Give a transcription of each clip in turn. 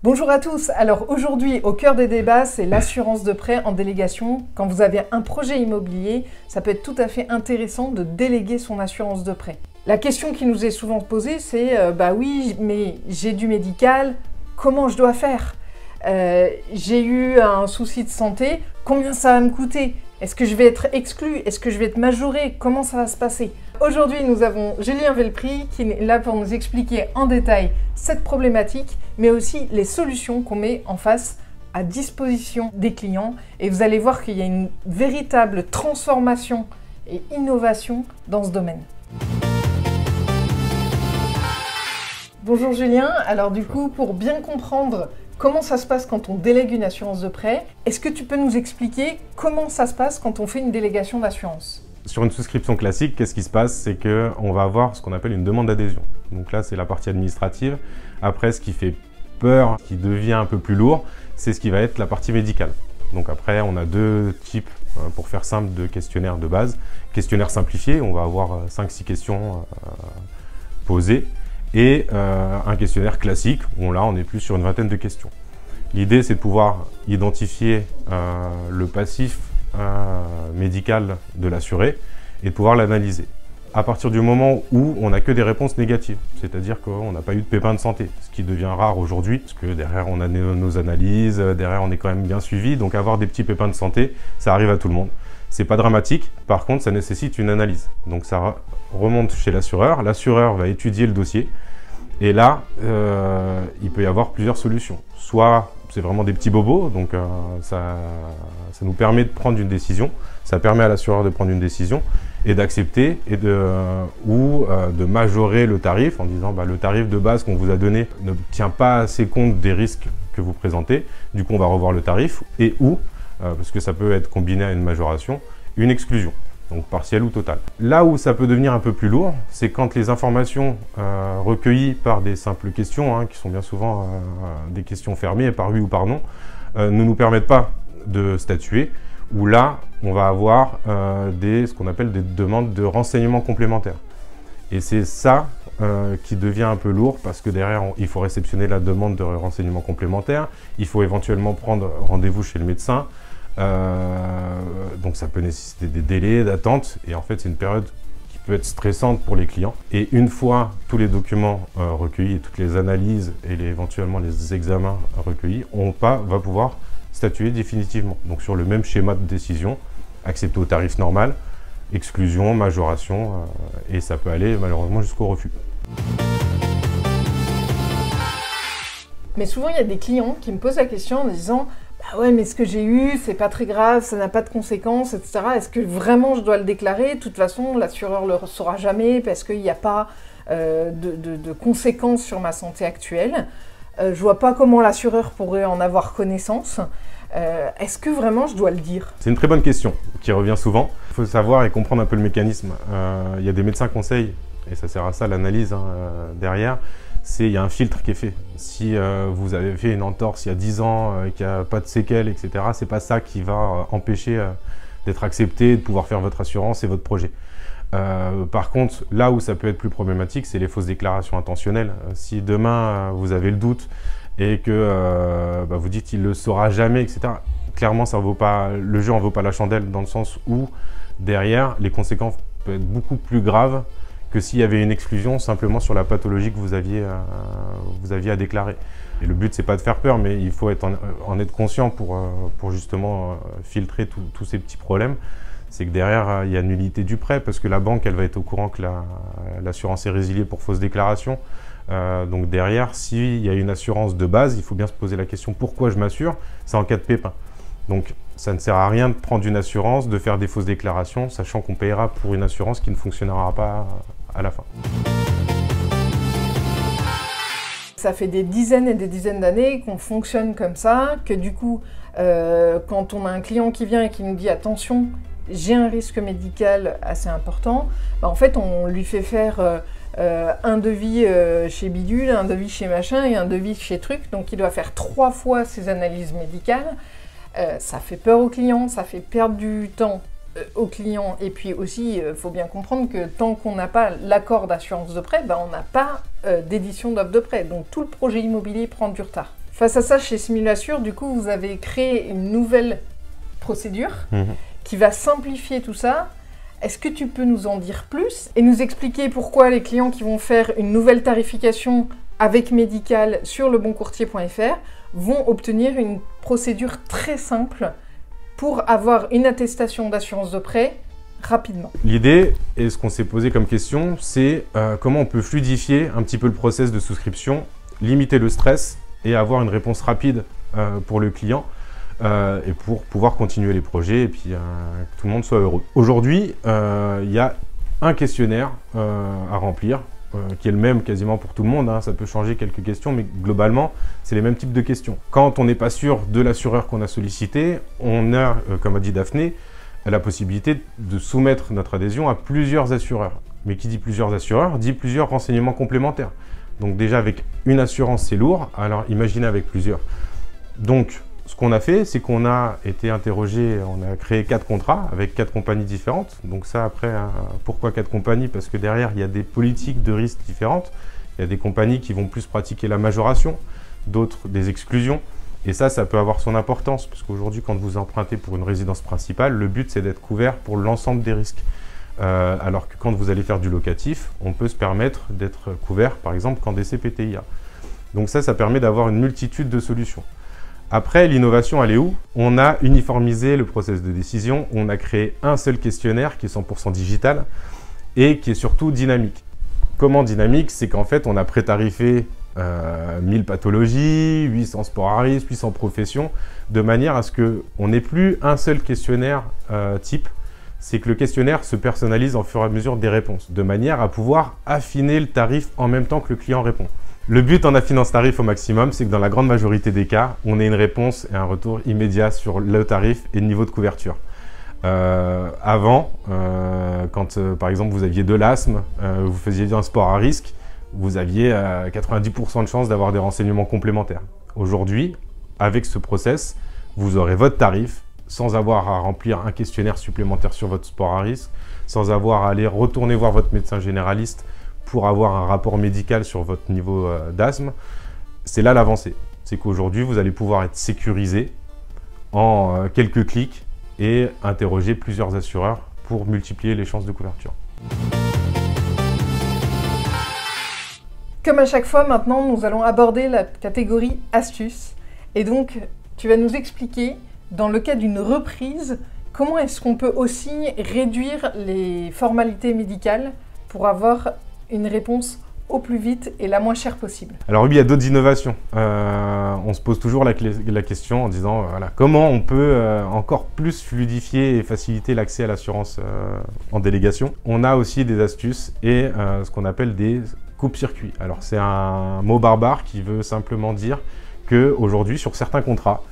Bonjour à tous, alors aujourd'hui au cœur des débats c'est l'assurance de prêt en délégation. Quand vous avez un projet immobilier, ça peut être tout à fait intéressant de déléguer son assurance de prêt. La question qui nous est souvent posée c'est bah oui mais j'ai du médical, comment je dois faire? J'ai eu un souci de santé, combien ça va me coûter? Est-ce que je vais être exclu? Est-ce que je vais être majoré? Comment ça va se passer? Aujourd'hui, nous avons Julien Vellepri qui est là pour nous expliquer en détail cette problématique, mais aussi les solutions qu'on met en face à disposition des clients. Et vous allez voir qu'il y a une véritable transformation et innovation dans ce domaine. Bonjour Julien, alors du coup, pour bien comprendre comment ça se passe quand on délègue une assurance de prêt, est-ce que tu peux nous expliquer comment ça se passe quand on fait une délégation d'assurance ? Sur une souscription classique, qu'est-ce qui se passe? C'est qu'on va avoir ce qu'on appelle une demande d'adhésion. Donc là, c'est la partie administrative. Après, ce qui fait peur, qui devient un peu plus lourd, c'est ce qui va être la partie médicale. Donc après, on a deux types, pour faire simple, de questionnaires de base. Questionnaire simplifié, on va avoir 5-6 questions posées. Et un questionnaire classique, où là, on est plus sur une vingtaine de questions. L'idée, c'est de pouvoir identifier le passif médical de l'assuré et de pouvoir l'analyser. À partir du moment où on n'a que des réponses négatives, c'est-à-dire qu'on n'a pas eu de pépin de santé, ce qui devient rare aujourd'hui, parce que derrière on a nos analyses, derrière on est quand même bien suivi, donc avoir des petits pépins de santé, ça arrive à tout le monde. C'est pas dramatique, par contre ça nécessite une analyse. Donc ça remonte chez l'assureur va étudier le dossier, et là il peut y avoir plusieurs solutions. Soit c'est vraiment des petits bobos, donc ça nous permet de prendre une décision, ça permet à l'assureur de prendre une décision et d'accepter ou de majorer le tarif en disant le tarif de base qu'on vous a donné ne tient pas assez compte des risques que vous présentez, du coup on va revoir le tarif et parce que ça peut être combiné à une majoration, une exclusion. Donc partielle ou totale. Là où ça peut devenir un peu plus lourd, c'est quand les informations recueillies par des simples questions, qui sont bien souvent des questions fermées par oui ou par non, ne nous permettent pas de statuer, où là, on va avoir ce qu'on appelle des demandes de renseignements complémentaires. Et c'est ça qui devient un peu lourd, parce que derrière, il faut réceptionner la demande de renseignements complémentaires, il faut éventuellement prendre rendez-vous chez le médecin, donc ça peut nécessiter des délais d'attente et en fait c'est une période qui peut être stressante pour les clients. Et une fois tous les documents recueillis et toutes les analyses et éventuellement les examens recueillis, on va pouvoir statuer définitivement. Donc sur le même schéma de décision, accepter au tarif normal, exclusion, majoration et ça peut aller malheureusement jusqu'au refus. Mais souvent il y a des clients qui me posent la question en me disant ah ouais, mais ce que j'ai eu, c'est pas très grave, ça n'a pas de conséquences, etc. Est-ce que vraiment je dois le déclarer? De toute façon, l'assureur ne le saura jamais parce qu'il n'y a pas de conséquences sur ma santé actuelle. Je vois pas comment l'assureur pourrait en avoir connaissance. Est-ce que vraiment je dois le dire? C'est une très bonne question qui revient souvent. Il faut savoir et comprendre un peu le mécanisme. Il y a des médecins conseils, et ça sert à ça l'analyse derrière. Il y a un filtre qui est fait. Si vous avez fait une entorse il y a 10 ans, qu'il n'y a pas de séquelles, etc., c'est pas ça qui va empêcher d'être accepté, de pouvoir faire votre assurance et votre projet. Par contre, là où ça peut être plus problématique, c'est les fausses déclarations intentionnelles. Si demain vous avez le doute et que vous dites il ne le saura jamais, etc., clairement ça vaut pas, le jeu en vaut pas la chandelle, dans le sens où derrière les conséquences peuvent être beaucoup plus graves que s'il y avait une exclusion simplement sur la pathologie que vous aviez à déclarer. Et le but, c'est pas de faire peur, mais il faut en être conscient pour justement filtrer tous ces petits problèmes. C'est que derrière, il y a nullité du prêt, parce que la banque, elle va être au courant que l'assurance est résiliée pour fausse déclaration. Donc derrière, s'il y a une assurance de base, il faut bien se poser la question pourquoi je m'assure? C'est en cas de pépin. Donc ça ne sert à rien de prendre une assurance, de faire des fausses déclarations, sachant qu'on payera pour une assurance qui ne fonctionnera pas à la fin. Ça fait des dizaines et des dizaines d'années qu'on fonctionne comme ça, que du coup, quand on a un client qui vient et qui nous dit « attention, j'ai un risque médical assez important », en fait, on lui fait faire un devis chez Bidule, un devis chez Machin et un devis chez Truc. Donc, il doit faire 3 fois ses analyses médicales. Ça fait peur aux clients, ça fait perdre du temps aux clients. Et puis aussi, il faut bien comprendre que tant qu'on n'a pas l'accord d'assurance de prêt, on n'a pas d'édition d'offre de prêt. Donc tout le projet immobilier prend du retard. Face à ça, chez Simulassure, du coup, vous avez créé une nouvelle procédure qui va simplifier tout ça. Est-ce que tu peux nous en dire plus et nous expliquer pourquoi les clients qui vont faire une nouvelle tarification avec Médical sur leboncourtier.fr vont obtenir une procédure très simple pour avoir une attestation d'assurance de prêt rapidement? L'idée, et ce qu'on s'est posé comme question, c'est comment on peut fluidifier un petit peu le process de souscription, limiter le stress et avoir une réponse rapide pour le client et pour pouvoir continuer les projets et puis que tout le monde soit heureux. Aujourd'hui, il y a un questionnaire à remplir qui est le même quasiment pour tout le monde, hein. Ça peut changer quelques questions, mais globalement, c'est les mêmes types de questions. Quand on n'est pas sûr de l'assureur qu'on a sollicité, on a, comme a dit Daphné, la possibilité de soumettre notre adhésion à plusieurs assureurs. Mais qui dit plusieurs assureurs, dit plusieurs renseignements complémentaires. Donc déjà, avec une assurance, c'est lourd, alors imaginez avec plusieurs. Donc, ce qu'on a fait, c'est qu'on a été interrogé, on a créé 4 contrats avec 4 compagnies différentes. Donc ça, après, pourquoi 4 compagnies? Parce que derrière, il y a des politiques de risque différentes. Il y a des compagnies qui vont plus pratiquer la majoration, d'autres des exclusions. Et ça peut avoir son importance, parce qu'aujourd'hui, quand vous empruntez pour une résidence principale, le but, c'est d'être couvert pour l'ensemble des risques. Alors que quand vous allez faire du locatif, on peut se permettre d'être couvert, par exemple, quand des CPTIA. Donc ça permet d'avoir une multitude de solutions. Après, l'innovation, elle est où? On a uniformisé le process de décision, on a créé un seul questionnaire qui est 100% digital et qui est surtout dynamique. Comment dynamique? C'est qu'en fait, on a prétarifé 1000 pathologies, 800 sports à risque, 800 professions, de manière à ce qu'on n'ait plus un seul questionnaire type. C'est que le questionnaire se personnalise en fur et à mesure des réponses, de manière à pouvoir affiner le tarif en même temps que le client répond. Le but en affinant ce tarif au maximum, c'est que dans la grande majorité des cas, on ait une réponse et un retour immédiat sur le tarif et le niveau de couverture. Avant, quand par exemple vous aviez de l'asthme, vous faisiez un sport à risque, vous aviez 90% de chances d'avoir des renseignements complémentaires. Aujourd'hui, avec ce process, vous aurez votre tarif sans avoir à remplir un questionnaire supplémentaire sur votre sport à risque, sans avoir à aller retourner voir votre médecin généraliste pour avoir un rapport médical sur votre niveau d'asthme. C'est là l'avancée. C'est qu'aujourd'hui, vous allez pouvoir être sécurisé en quelques clics et interroger plusieurs assureurs pour multiplier les chances de couverture. Comme à chaque fois, maintenant, nous allons aborder la catégorie astuces. Et donc, tu vas nous expliquer, dans le cas d'une reprise, comment est-ce qu'on peut aussi réduire les formalités médicales pour avoir une réponse au plus vite et la moins chère possible. Alors oui, il y a d'autres innovations. On se pose toujours la question en disant voilà, comment on peut encore plus fluidifier et faciliter l'accès à l'assurance en délégation. On a aussi des astuces et ce qu'on appelle des coupe-circuits. Alors c'est un mot barbare qui veut simplement dire qu'aujourd'hui, sur certains contrats,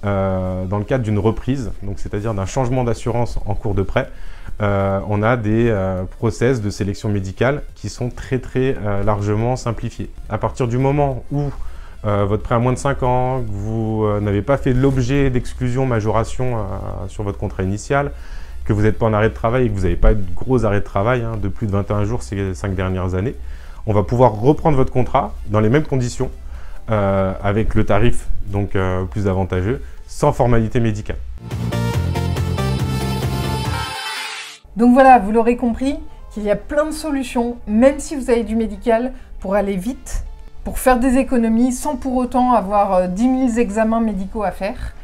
dans le cadre d'une reprise, donc c'est-à-dire d'un changement d'assurance en cours de prêt, on a des process de sélection médicale qui sont très largement simplifiés. À partir du moment où votre prêt a moins de 5 ans, que vous n'avez pas fait l'objet d'exclusion majoration sur votre contrat initial, que vous n'êtes pas en arrêt de travail et que vous n'avez pas eu de gros arrêts de travail de plus de 21 jours ces 5 dernières années, on va pouvoir reprendre votre contrat dans les mêmes conditions, avec le tarif donc plus avantageux, sans formalité médicale. Donc voilà, vous l'aurez compris, qu'il y a plein de solutions, même si vous avez du médical, pour aller vite, pour faire des économies, sans pour autant avoir 10 000 examens médicaux à faire.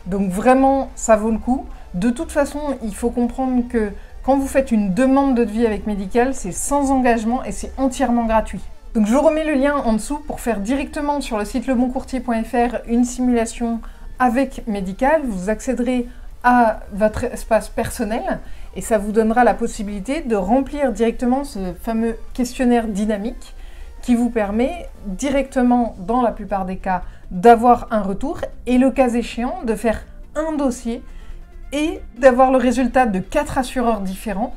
Donc vraiment, ça vaut le coup. De toute façon, il faut comprendre que quand vous faites une demande de devis avec Médical, c'est sans engagement et c'est entièrement gratuit. Donc je vous remets le lien en dessous pour faire directement sur le site leboncourtier.fr une simulation avec Médical. Vous accéderez à votre espace personnel et ça vous donnera la possibilité de remplir directement ce fameux questionnaire dynamique qui vous permet directement, dans la plupart des cas, d'avoir un retour et le cas échéant de faire un dossier et d'avoir le résultat de 4 assureurs différents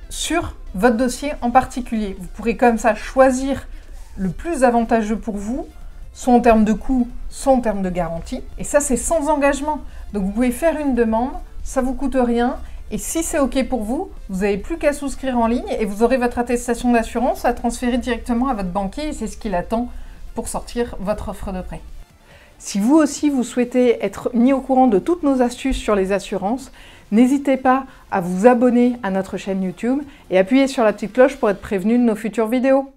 sur votre dossier en particulier. Vous pourrez comme ça choisir le plus avantageux pour vous, soit en termes de coût, soit en termes de garantie. Et ça, c'est sans engagement. Donc vous pouvez faire une demande, ça ne vous coûte rien. Et si c'est OK pour vous, vous n'avez plus qu'à souscrire en ligne et vous aurez votre attestation d'assurance à transférer directement à votre banquier et c'est ce qu'il attend pour sortir votre offre de prêt. Si vous aussi vous souhaitez être mis au courant de toutes nos astuces sur les assurances, n'hésitez pas à vous abonner à notre chaîne YouTube et appuyer sur la petite cloche pour être prévenu de nos futures vidéos.